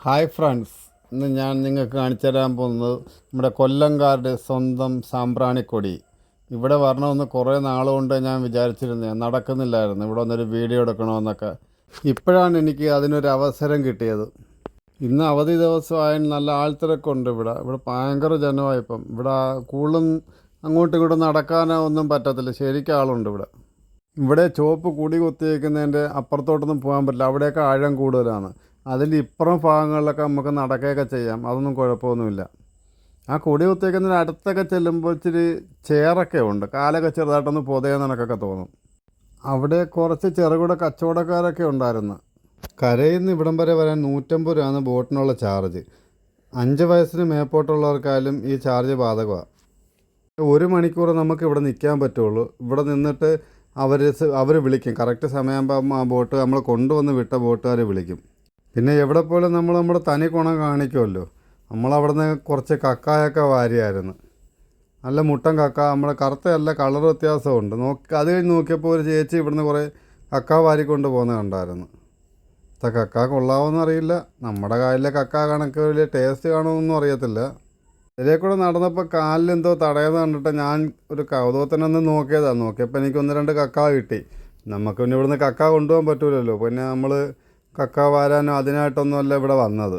Hi friends, ഇന്ന് ഞാൻ നിങ്ങൾക്ക് കാണിച്ചു തരാൻ പോകുന്നത് നമ്മുടെ കൊല്ലംകാരുടെ സ്വന്തം സാമ്പ്രാണിക്കൊടി. ഇവിടെ വരണമെന്ന് കുറേ നാളുകൊണ്ട് ഞാൻ വിചാരിച്ചിരുന്നത്, നടക്കുന്നില്ലായിരുന്നു. ഇവിടെ വന്നൊരു വീഡിയോ എടുക്കണമെന്നൊക്കെ. ഇപ്പോഴാണ് എനിക്ക് അതിനൊരു അവസരം കിട്ടിയത്. ഇന്ന് അവധി ദിവസമായ നല്ല ആൾത്തിരക്കുണ്ട്. ഇവിടെ ഭയങ്കര ജനമായിപ്പം. ഇവിടെ കൂടുതലും അങ്ങോട്ടും ഇങ്ങോട്ടും നടക്കാനോ ഒന്നും പറ്റത്തില്ല. ശരിക്കും ആളുണ്ട് ഇവിടെ ചുവപ്പ് കുടി കുത്തിയേക്കുന്നതിൻ്റെ അപ്പുറത്തോട്ടൊന്നും പോകാൻ പറ്റില്ല. അവിടെയൊക്കെ ആഴം കൂടുതലാണ്. അതിൻ്റെ ഇപ്പുറം ഭാഗങ്ങളിലൊക്കെ നമുക്ക് നടക്കുകയൊക്കെ ചെയ്യാം. അതൊന്നും കുഴപ്പമൊന്നുമില്ല. ആ കൊടി കുത്തിയേക്കുന്നതിന് അടുത്തൊക്കെ ചെല്ലുമ്പോൾ ഇച്ചിരി ചേറൊക്കെ ഉണ്ട്. കാലൊക്കെ ചെറുതായിട്ടൊന്ന് പൊതയെന്നൊക്കെ തോന്നും. അവിടെ കുറച്ച് ചെറുകിട കച്ചവടക്കാരൊക്കെ ഉണ്ടായിരുന്നു. കരയിൽ നിന്ന് ഇവിടം വരെ വരാൻ 150 രൂപയാണ് ബോട്ടിനുള്ള ചാർജ്. 5 വയസ്സിന് മേപ്പോട്ടുള്ളവർക്കായാലും ഈ ചാർജ് ബാധകമാണ്. 1 മണിക്കൂർ നമുക്ക് ഇവിടെ നിൽക്കാൻ പറ്റുള്ളൂ. ഇവിടെ നിന്നിട്ട് അവർ വിളിക്കും. കറക്റ്റ് സമയമാകുമ്പോൾ ആ ബോട്ട് നമ്മൾ കൊണ്ടുവന്ന് വിട്ട ബോട്ടുകാർ വിളിക്കും. പിന്നെ എവിടെ പോലും നമ്മൾ നമ്മുടെ തനി ഗുണം കാണിക്കുമല്ലോ. നമ്മളവിടെ നിന്ന് കുറച്ച് കക്കായൊക്കെ വാരിയായിരുന്നു. നല്ല മുട്ടൻ കക്ക, നമ്മുടെ കറുത്തയല്ല, കളർ വ്യത്യാസമുണ്ട്. അത് കഴിഞ്ഞ് നോക്കിയപ്പോൾ ഒരു ചേച്ചി ഇവിടുന്ന് കുറേ കക്ക വാരിക്കൊണ്ട് പോകുന്നത് കണ്ടായിരുന്നു. കക്ക കൊള്ളാമെന്ന് അറിയില്ല. നമ്മുടെ കായലിലെ കക്ക കണക്ക് വലിയ ടേസ്റ്റ് കാണുമെന്നൊന്നും അറിയത്തില്ല. ഇതിലേ കൂടെ നടന്നപ്പോൾ കാലിലെന്തോ തടയുന്നത് കണ്ടിട്ട് ഞാൻ ഒരു കൗതുകത്തിനൊന്ന് നോക്കിയപ്പോൾ എനിക്ക് 1-2 കക്ക കിട്ടി. നമുക്ക് പിന്നെ ഇവിടുന്ന് കക്ക കൊണ്ടുപോകാൻ പറ്റില്ലല്ലോ. പിന്നെ നമ്മൾ കക്ക വാരാനോ അതിനായിട്ടൊന്നുമല്ല ഇവിടെ വന്നത്.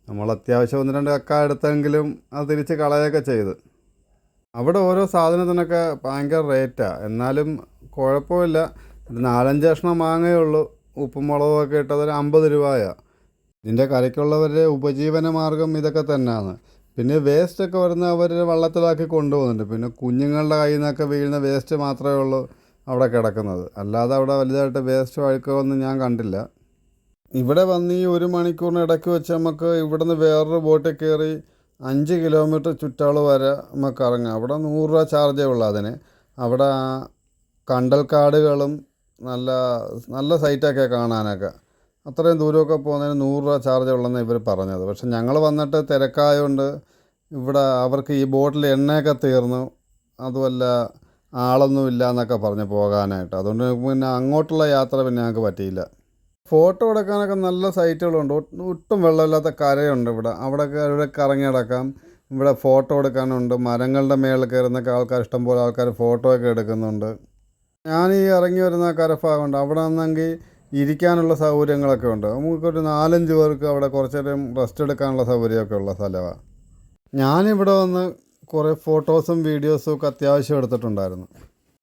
നമ്മൾ അത്യാവശ്യം 1-2 കക്ക എടുത്തെങ്കിലും അത് തിരിച്ച് കളയൊക്കെ ചെയ്ത്. അവിടെ ഓരോ സാധനത്തിനൊക്കെ ഭയങ്കര റേറ്റാണ്. എന്നാലും കുഴപ്പമില്ല. ഒരു 4-5 കഷ്ണം മാങ്ങയുള്ളൂ. ഉപ്പും മുളകൊക്കെ ഇട്ടതൊരു 50 രൂപയാണ്. ഇതിൻ്റെ കരയ്ക്കുള്ളവരുടെ ഉപജീവന മാർഗം ഇതൊക്കെ തന്നെയാണ്. പിന്നെ വേസ്റ്റൊക്കെ വരുന്ന അവർ വള്ളത്തിലാക്കി കൊണ്ടുപോകുന്നുണ്ട്. പിന്നെ കുഞ്ഞുങ്ങളുടെ കയ്യിൽ നിന്നൊക്കെ വീഴുന്ന വേസ്റ്റ് മാത്രമേ ഉള്ളൂ അവിടെ കിടക്കുന്നത്. അല്ലാതെ അവിടെ വലുതായിട്ട് വേസ്റ്റ് അഴുക്കമൊന്നും ഞാൻ കണ്ടില്ല. ഇവിടെ വന്ന് ഈ 1 മണിക്കൂറിന് ഇടയ്ക്ക് വെച്ച് നമുക്ക് ഇവിടുന്ന് വേറൊരു ബോട്ടിൽ കയറി 5 കിലോമീറ്റർ ചുറ്റളവ് വരെ നമുക്ക് ഇറങ്ങാം. അവിടെ 100 രൂപ ചാർജേ ഉള്ളൂ അതിന്. അവിടെ കണ്ടൽക്കാടുകളും നല്ല നല്ല സൈറ്റൊക്കെ കാണാനൊക്കെ. അത്രയും ദൂരമൊക്കെ പോകുന്നതിന് 100 രൂപ ചാർജ് ഉള്ളതെന്ന് ഇവർ പറഞ്ഞത്. പക്ഷെ ഞങ്ങൾ വന്നിട്ട് തിരക്കായതുകൊണ്ട് ഇവിടെ അവർക്ക് ഈ ബോട്ടിൽ എണ്ണയൊക്കെ തീർന്നു. അതുമല്ല ആളൊന്നും ഇല്ല എന്നൊക്കെ പറഞ്ഞ് പോകാനായിട്ട്. അതുകൊണ്ട് പിന്നെ അങ്ങോട്ടുള്ള യാത്ര പിന്നെ ഞങ്ങൾക്ക് പറ്റിയില്ല. ഫോട്ടോ എടുക്കാനൊക്കെ നല്ല സൈറ്റുകളുണ്ട്. ഒട്ടും വെള്ളമില്ലാത്ത കരയുണ്ട് ഇവിടെ. അവിടെ കറങ്ങി നടക്കാം. ഇവിടെ ഫോട്ടോ എടുക്കാനുണ്ട്. മരങ്ങളുടെ മേളിൽ കയറുന്നൊക്കെ ഇഷ്ടംപോലെ ആൾക്കാർ ഫോട്ടോ ഒക്കെ എടുക്കുന്നുണ്ട്. ഞാൻ ഈ ഇറങ്ങി വരുന്ന കരഭാഗമുണ്ട്. അവിടെ നിന്നെങ്കിൽ ഇരിക്കാനുള്ള സൗകര്യങ്ങളൊക്കെ ഉണ്ട്. നമുക്കൊരു 4-5 പേർക്ക് അവിടെ കുറച്ച് നേരം റെസ്റ്റ് എടുക്കാനുള്ള സൗകര്യമൊക്കെ ഉള്ള സ്ഥലമാണ്. ഞാനിവിടെ വന്ന് കുറേ ഫോട്ടോസും വീഡിയോസും ഒക്കെ അത്യാവശ്യം എടുത്തിട്ടുണ്ടായിരുന്നു.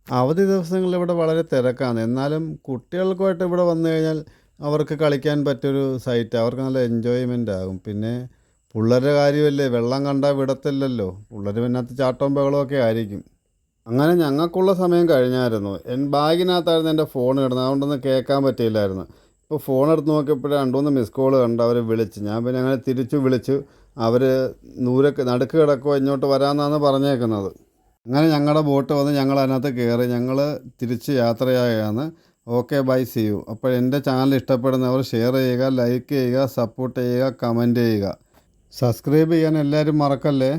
അവധി ദിവസങ്ങളിൽ ഇവിടെ വളരെ തിരക്കാണ്. എന്നാലും കുട്ടികൾക്കുമായിട്ട് ഇവിടെ വന്നു കഴിഞ്ഞാൽ അവർക്ക് കളിക്കാൻ പറ്റിയൊരു സൈറ്റ്. അവർക്ക് നല്ല എൻജോയ്മെൻ്റ് ആകും. പിന്നെ പിള്ളേരുടെ കാര്യമല്ലേ, വെള്ളം കണ്ടാൽ വിടത്തില്ലല്ലോ. പിള്ളേർ പിന്നകത്ത് ചാട്ടവും ബഹളമൊക്കെ ആയിരിക്കും. അങ്ങനെ ഞങ്ങൾക്കുള്ള സമയം കഴിഞ്ഞായിരുന്നു. ബാഗിനകത്തായിരുന്നു എൻ്റെ ഫോൺ കിടന്നത്. അതുകൊണ്ടൊന്നും കേൾക്കാൻ പറ്റിയില്ലായിരുന്നു. ഇപ്പോൾ ഫോൺ എടുത്ത് നോക്കിയപ്പോഴേ 2-3 മിസ് കോൾ കണ്ട് അവർ വിളിച്ച്. ഞാൻ പിന്നെ അങ്ങനെ തിരിച്ചു വിളിച്ചു. അവർ നടുക്ക് കിടക്കുമോ, ഇങ്ങോട്ട് വരാമെന്നാണ് പറഞ്ഞേക്കുന്നത്. അങ്ങനെ ഞങ്ങളുടെ ബോട്ട് വന്ന് ഞങ്ങൾ അതിനകത്ത് കയറി. ഞങ്ങൾ തിരിച്ച് യാത്രയായാണ്. Okay, bye, see you. അപ്പോൾ എൻ്റെ ചാനൽ ഇഷ്ടപ്പെടുന്നവർ ഷെയർ ചെയ്യുക, ലൈക്ക് ചെയ്യുക, സപ്പോർട്ട് ചെയ്യുക, കമൻറ്റ് ചെയ്യുക. സബ്സ്ക്രൈബ് ചെയ്യാൻ എല്ലാവരും മറക്കല്ലേ.